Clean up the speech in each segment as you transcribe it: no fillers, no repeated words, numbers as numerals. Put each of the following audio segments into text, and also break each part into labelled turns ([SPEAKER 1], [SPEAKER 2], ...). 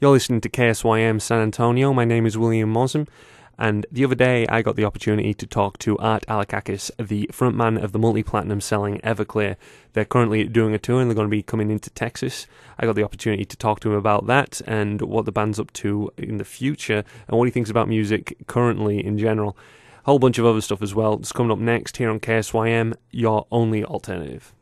[SPEAKER 1] You're listening to KSYM San Antonio. My name is William Mossom, and the other day I got the opportunity to talk to Art Alexakis, the frontman of the multi-platinum selling Everclear. They're currently doing a tour and they're going to be coming into Texas. I got the opportunity to talk to him about that and what the band's up to in the future and what he thinks about music currently in general. A whole bunch of other stuff as well. It's coming up next here on KSYM, your only alternative.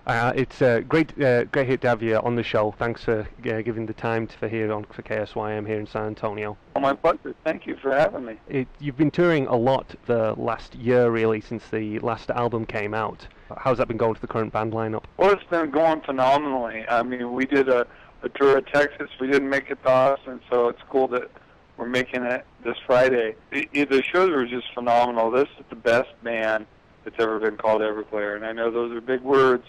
[SPEAKER 1] It's great to have you on the show. Thanks for giving the time for KSYM here in San Antonio.
[SPEAKER 2] Oh, my pleasure. Thank you for having me.
[SPEAKER 1] You've been touring a lot the last year, really, since the last album came out. How's that been going to the current band lineup?
[SPEAKER 2] Well, it's been going phenomenally. I mean, we did a tour of Texas. We didn't make it to Austin, so it's cool that we're making it this Friday. The shows were just phenomenal. This is the best band that's ever been called Everclear, and I know those are big words,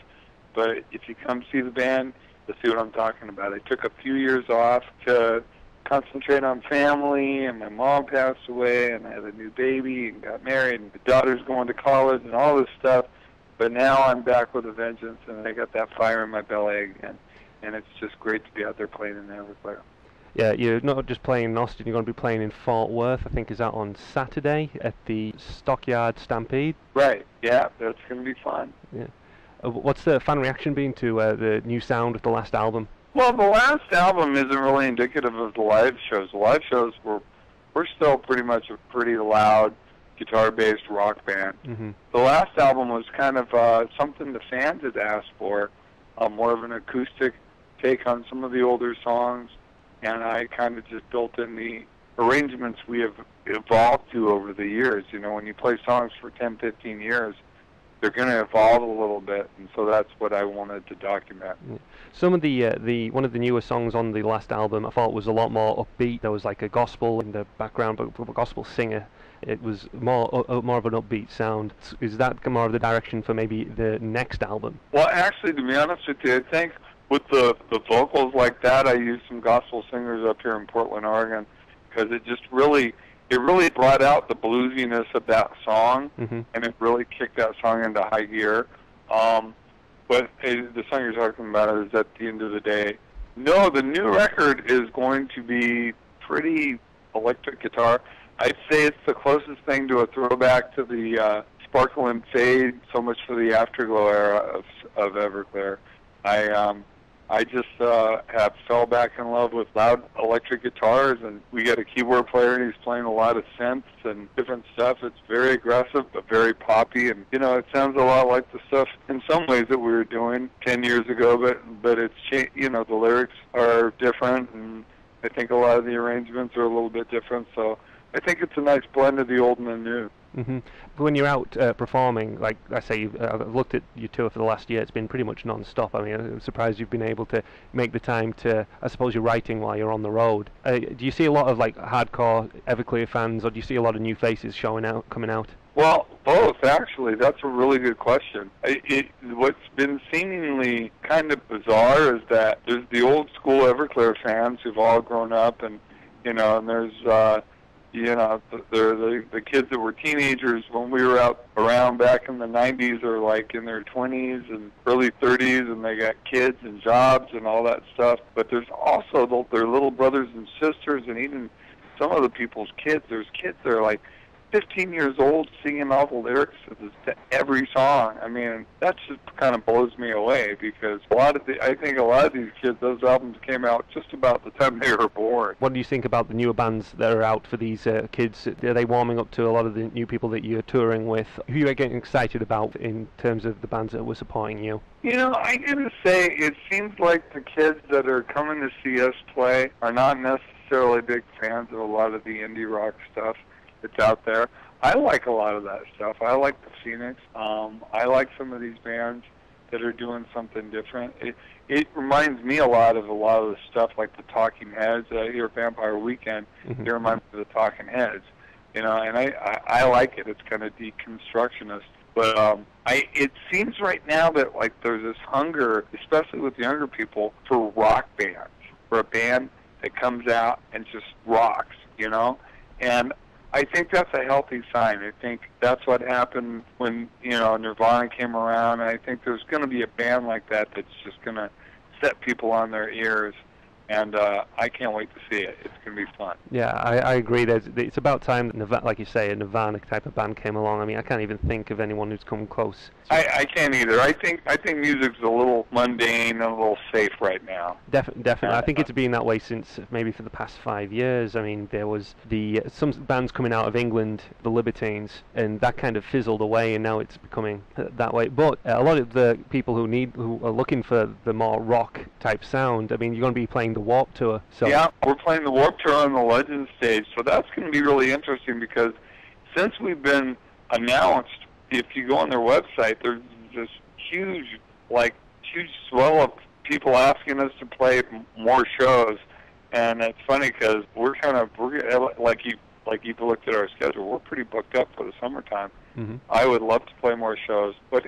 [SPEAKER 2] but if you come see the band, you'll see what I'm talking about. I took a few years off to concentrate on family, and my mom passed away, and I had a new baby, and got married, and the daughter's going to college, and all this stuff. But now I'm back with a vengeance, and I got that fire in my belly again, and it's just great to be out there playing in Everclear.
[SPEAKER 1] Yeah, you're not just playing in Austin, you're going to be playing in Fort Worth, I think. Is that on Saturday at the Stockyard Stampede?
[SPEAKER 2] Right, yeah, that's going to be fun.
[SPEAKER 1] Yeah. What's the fan reaction been to the new sound of the last album?
[SPEAKER 2] Well, the last album isn't really indicative of the live shows. The live shows we're still pretty much a pretty loud guitar-based rock band.
[SPEAKER 1] Mm-hmm.
[SPEAKER 2] The last album was kind of something the fans had asked for, more of an acoustic take on some of the older songs, and I kind of just built in the arrangements we have evolved to over the years. You know, when you play songs for 10, 15 years, they're going to evolve a little bit, and so that's what I wanted to document.
[SPEAKER 1] Yeah. Some of the one of the newer songs on the last album, I thought was a lot more upbeat. There was like a gospel in the background, but a gospel singer. It was more of an upbeat sound. Is that more of the direction for maybe the next album?
[SPEAKER 2] Well, actually, to be honest with you, I think with the vocals like that, I used some gospel singers up here in Portland, Oregon, because it really brought out the bluesiness of that song,
[SPEAKER 1] mm-hmm.
[SPEAKER 2] and it really kicked that song into high gear. But the song you're talking about is At the End of the Day. No, the new record is going to be pretty electric guitar. I'd say it's the closest thing to a throwback to the Sparkle and Fade, so much for the Afterglow era of Everclear. I just have fell back in love with loud electric guitars, and we got a keyboard player, and he's playing a lot of synths and different stuff. It's very aggressive, but very poppy, and, you know, it sounds a lot like the stuff in some ways that we were doing 10 years ago, but it's changed. You know, the lyrics are different, and I think a lot of the arrangements are a little bit different, so I think it's a nice blend of the old and the new.
[SPEAKER 1] Mm-hmm. When you're out performing, like I say, I've looked at your tour for the last year. It's been pretty much non-stop. I mean, I'm surprised you've been able to make the time to. I suppose you're writing while you're on the road. Do you see a lot of like hardcore Everclear fans, or do you see a lot of new faces coming out?
[SPEAKER 2] Well, both, actually. That's a really good question. What's been seemingly kind of bizarre is that there's the old school Everclear fans who've all grown up, and you know, and there's you know, the kids that were teenagers when we were out around back in the 90s are like in their 20s and early 30s, and they got kids and jobs and all that stuff. But there's also their little brothers and sisters, and even some of the people's kids. There's kids that are like 15 years old singing all the lyrics to every song. I mean, that just kind of blows me away, because I think a lot of these kids, those albums came out just about the time they were born.
[SPEAKER 1] What do you think about the newer bands that are out for these kids? Are they warming up to a lot of the new people that you're touring with? Who are you getting excited about in terms of the bands that were supporting you?
[SPEAKER 2] You know, I gotta say, it seems like the kids that are coming to see us play are not necessarily big fans of a lot of the indie rock stuff that's out there. I like a lot of that stuff. I like the Phoenix. I like some of these bands that are doing something different. It reminds me a lot of the stuff like the Talking Heads. Your Vampire Weekend,
[SPEAKER 1] mm-hmm.
[SPEAKER 2] It reminds me of the Talking Heads. You know, and I like it. It's kind of deconstructionist. But it seems right now that like there's this hunger, especially with younger people, for rock bands, for a band that comes out and just rocks, you know? And I think that's a healthy sign. I think that's what happened when, you know, Nirvana came around. And I think there's going to be a band like that that's just going to set people on their ears. and I can't wait to see it. It's going to be fun.
[SPEAKER 1] Yeah, I agree. It's about time that Nirvana, like you say, a Nirvana type of band came along. I mean, I can't even think of anyone who's come close.
[SPEAKER 2] I can't either. I think music's a little mundane and a little safe right now.
[SPEAKER 1] Definitely. I think it's been that way since maybe for the past 5 years. I mean, there was some bands coming out of England, the Libertines, and that kind of fizzled away, and now it's becoming that way. But a lot of the people who are looking for the more rock type sound, I mean, you're going to be playing the Warped Tour. So
[SPEAKER 2] yeah, we're playing the Warped Tour on the Legends stage, so that's going to be really interesting because since we've been announced, if you go on their website, there's this huge swell of people asking us to play more shows, and it's funny because we're like you've looked at our schedule. We're pretty booked up for the summertime.
[SPEAKER 1] Mm-hmm.
[SPEAKER 2] I would love to play more shows, but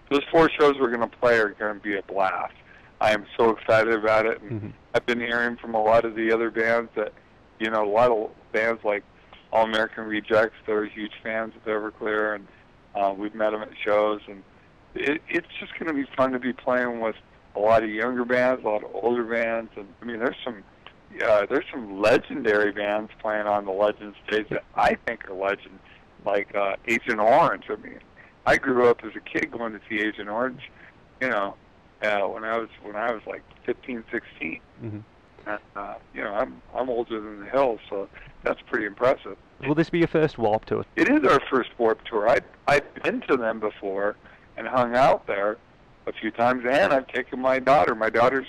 [SPEAKER 2] those 4 shows we're going to play are going to be a blast. I am so excited about it, and
[SPEAKER 1] mm-hmm.
[SPEAKER 2] I've been hearing from a lot of the other bands that, a lot of bands like All American Rejects, they're huge fans of Everclear, and we've met them at shows, and it's just going to be fun to be playing with a lot of younger bands, a lot of older bands, and I mean, there's some legendary bands playing on the Legends stage that I think are legend, like Agent Orange. I mean, I grew up as a kid going to see Agent Orange, when I was like 15, 16.
[SPEAKER 1] Mm-hmm.
[SPEAKER 2] And, I'm older than the Hills, so that's pretty impressive.
[SPEAKER 1] Will this be your first Warped Tour?
[SPEAKER 2] It is our first Warped Tour. I've been to them before and hung out there a few times, and I've taken my daughter. My daughter's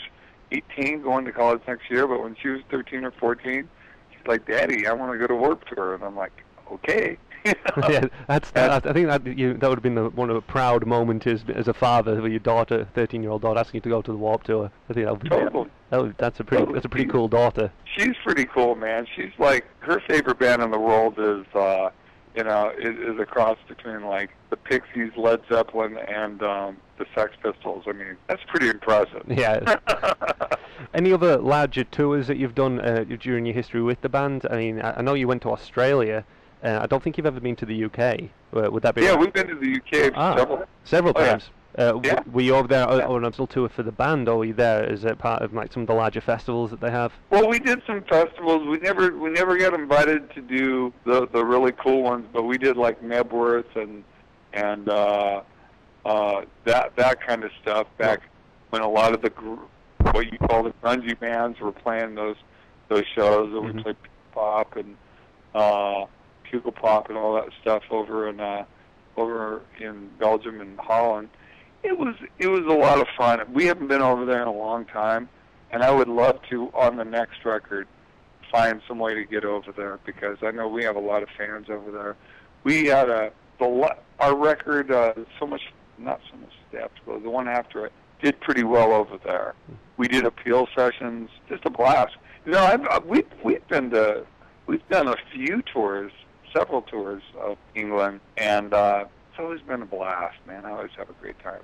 [SPEAKER 2] 18, going to college next year, but when she was 13 or 14, she's like, "Daddy, I want to go to Warped Tour," and I'm like, "Okay."
[SPEAKER 1] Yeah, I think that would have been one of the proud moments as a father with your daughter, 13-year-old daughter, asking you to go to the Warped Tour. I think that's a pretty cool daughter.
[SPEAKER 2] She's pretty cool, man. She's like, her favorite band in the world is is a cross between like the Pixies, Led Zeppelin, and the Sex Pistols. I mean, that's pretty impressive.
[SPEAKER 1] Yeah. Any other larger tours that you've done during your history with the band? I mean, I know you went to Australia. I don't think you've ever been to the UK. Would that be?
[SPEAKER 2] Yeah,
[SPEAKER 1] right?
[SPEAKER 2] We've been to the UK
[SPEAKER 1] several times.
[SPEAKER 2] Yeah.
[SPEAKER 1] Were you over there on a little tour for the band, or were you there as a part of like some of the larger festivals that they have?
[SPEAKER 2] Well, we did some festivals. We never got invited to do the really cool ones, but we did like Nebworth and that kind of stuff back when a lot of the what you call the grungy bands were playing those shows. And
[SPEAKER 1] mm-hmm.
[SPEAKER 2] we played pop and Pukal Pop and all that stuff over in Belgium and Holland. It was a lot of fun. We haven't been over there in a long time, and I would love to, on the next record, find some way to get over there because I know we have a lot of fans over there. We had our record, not so much Steps, but the one after it did pretty well over there. We did appeal sessions, just a blast. We've done a few tours, several tours of England, and it's always been a blast, man. I always have a great time.